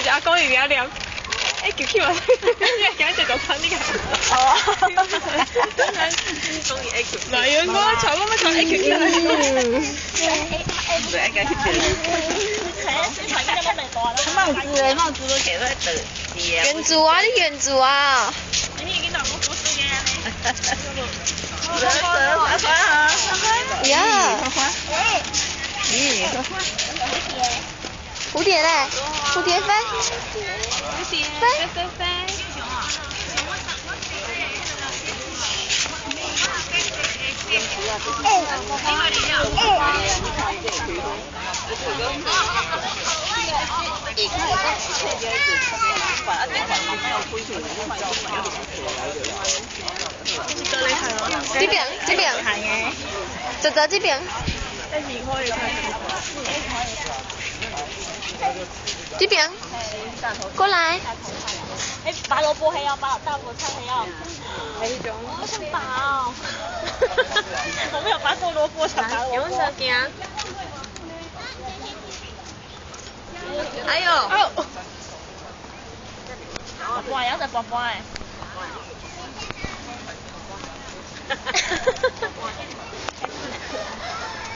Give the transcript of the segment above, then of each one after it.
阿公而家念，叫 Q 啊，而家就做親呢個。哦。中意 A Q。唔係啊，我坐乜坐 A Q 啊？帽子都給佢得。原住啊，你原住啊。呀。蝴蝶嘞，蝴蝶飛。飛。這邊，就這邊。這邊，過來。白蘿蔔係有，大蘿蔔係有。係呢種。我想飽。我沒有白過蘿蔔，想白蘿蔔。用手行。哎呦！爸爸有隻爸爸誒。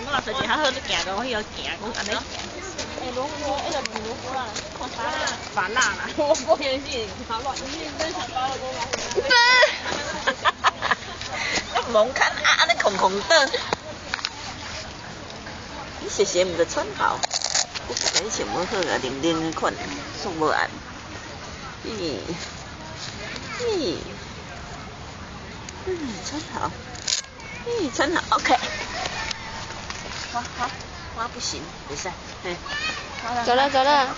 我話實際下佢都行到，我有行講安尼。蘿蔔，呢個唔蘿蔔啦，煩辣啦。蘿蔔有時好亂，你真想包了多嗎？蒙看啊，安尼空空的。你謝謝唔得穿好，我感覺冇好啊，零零的款，送無按。穿好，穿好 ，OK。好，我不行，沒事，走了。漂亮。